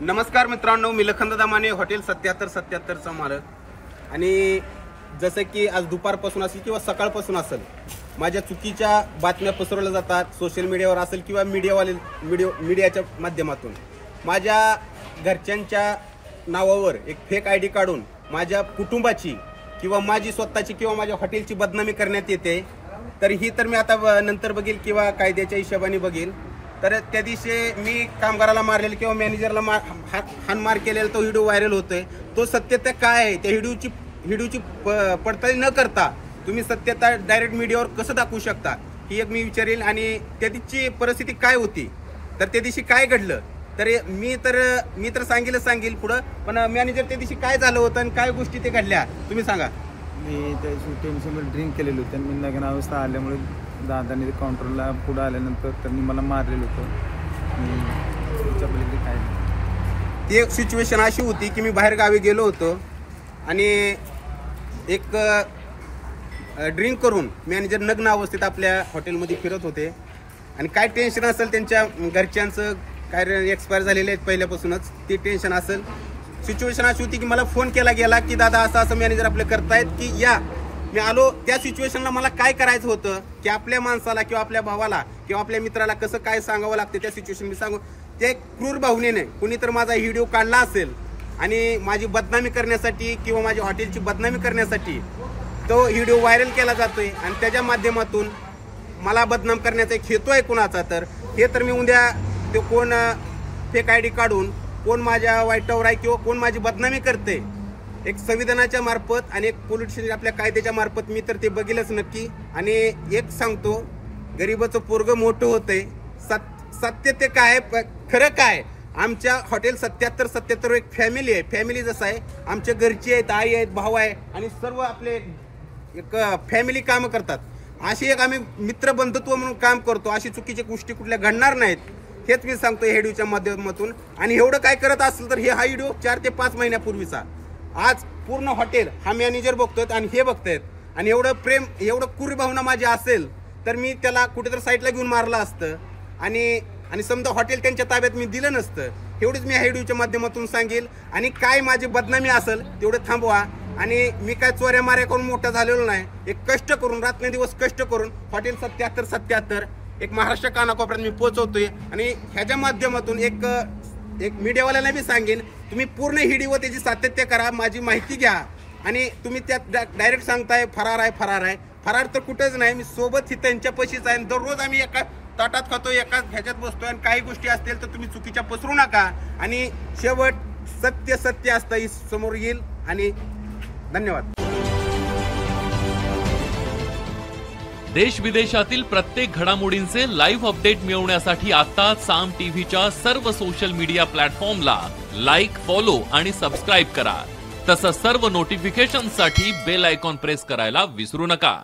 नमस्कार मित्रांनो, मी लखन दामाने, हॉटेल 7777चा मालक। आणि जसं की आज दुपारपासून असेल किंवा सकाळपासून असेल, माझ्या चुकीच्या बातम्या पसरवल्या जातात सोशल मीडियावर असेल किंवा मीडियाच्या माध्यमातून। माझ्या घरच्यांच्या नावावर एक फेक आयडी काढून माझ्या कुटुंबाची किंवा माझी स्वतःची किंवा माझ्या हॉटेलची बदनामी करण्यात येते। तर ही तर मी आता नंतर बघील किंवा कायद्याच्या हिशोबाने बघील। तर त्या दिवशी मी कामगाराला मारलेलं किंवा मॅनेजरला हाणमार केलेला तो व्हिडिओ व्हायरल होतोय। तो सत्यता काय आहे त्या व्हिडिओची पडताळणी न करता तुम्ही सत्यता डायरेक्ट मीडियावर कसं दाखवू शकता, ही एक मी विचारेल। आणि त्या दिवशी परिस्थिती काय होती, तर त्या दिवशी काय घडलं, तर मी तर सांगेल पुढं, पण मॅनेजर त्या दिवशी काय झालं होतं आणि काय गोष्टी ते घडल्या तुम्ही सांगा। मी त्या टेन्शनमध्ये ड्रिंक केलेलं होतं आणि मी नग्न अवस्था आल्यामुळे दादाने काउंटरला पुढं आल्यानंतर त्यांनी मला मारलेलं होतं। त्याच्यापलीकडे काय ती एक सिच्युएशन अशी होती की मी बाहेर गावी गेलो होतो आणि एक ड्रिंक करून मॅनेजर नग्न अवस्थेत आपल्या हॉटेलमध्ये फिरत होते। आणि काय टेन्शन असेल त्यांच्या घरच्यांचं, काय एक्सपायर झालेले आहेत पहिल्यापासूनच, ते टेन्शन असेल। सिच्युएशन अशी होती की मला फोन केला गेला की दादा असं मॅनेजर आपले करतायत की या। मी आलो त्या सिच्युएशनला, मला काय करायचं होतं की आपल्या माणसाला किंवा आपल्या भावाला किंवा आपल्या मित्राला कसं काय सांगावं लागतं त्या सिच्युएशन मी सांगू। ते क्रूर भावनेने कुणी तर माझा व्हिडिओ काढला असेल आणि माझी बदनामी करण्यासाठी किंवा माझ्या हॉटेलची बदनामी करण्यासाठी तो व्हिडिओ व्हायरल केला जातोय आणि त्याच्या माध्यमातून मला बदनाम करण्याचा एक हेतू आहे कुणाचा, तर हे तर मी उद्या ते कोण फेक आयडी काढून कोण माझ्या वाईटावर आहे किंवा कोण माझी बदनामी करते, एक संविधानाच्या मार्फत आणि एक पोलिटिशियन आपल्या कायद्याच्या मार्फत मी तर ते बघेलच नक्की। आणि एक सांगतो, गरीबाचं पोरगं मोठं होतंय, सत्य ते काय खरं काय। आमच्या हॉटेल 7777 एक फॅमिली आहे। फॅमिली जसं आहे, आमच्या घरची आहेत, आई आहेत, भाऊ आहे आणि सर्व आपले एक फॅमिली कामं करतात। अशी एक आम्ही मित्रबंधुत्व म्हणून काम करतो। अशी चुकीच्या गोष्टी कुठल्या घडणार नाहीत, हेच मी सांगतो या व्हिडिओच्या माध्यमातून। आणि एवढं काय करत असेल तर हा व्हिडिओ 4 ते 5 महिन्यापूर्वीचा, आज पूर्ण हॉटेल हा मॅनेजर बघतोय आणि हे बघतायत। आणि एवढं प्रेम, एवढं क्रूर भावना माझी असेल तर मी त्याला कुठेतरी साईडला घेऊन मारलं असतं आणि समजा हॉटेल त्यांच्या ताब्यात मी दिलं नसतं। एवढंच मी ह्या व्हिडिओच्या माध्यमातून सांगेल। आणि काय माझी बदनामी असेल तेवढं थांबवा। आणि मी काय चोऱ्या माऱ्या करून मोठा झालेलो नाही, एक कष्ट करून रात्रंदिवस कष्ट करून हॉटेल 7777 एक महाराष्ट्र कानाकोपऱ्यात मी पोहोचवतोय। आणि ह्याच्या माध्यमातून एक मीडियावाल्यांना बी सांगेन, तुम्ही पूर्ण व्हिडिओ त्याची सातत्य करा, माझी माहिती घ्या। आणि तुम्ही त्यात डायरेक्ट सांगताय फरार आहे, फरार तर कुठंच नाही, मी सोबत ही त्यांच्या पशीच आहे। दररोज आम्ही एका ताटात खातो, एकाच ह्याच्यात बसतोय। आणि काही गोष्टी असतील तर तुम्ही चुकीच्या पसरू नका। आणि शेवट सत्य असतं, समोर येईल। आणि धन्यवाद। देश विदेशातील प्रत्येक घडामोडींचे लाईव्ह अपडेट मिळवण्यासाठी आता साम टीव्हीच्या सर्व सोशल मीडिया प्लॅटफॉर्मला लाईक, फॉलो आणि सबस्क्राईब करा। तसंच सर्व नोटिफिकेशनसाठी बेल आयकॉन प्रेस करायला विसरू नका।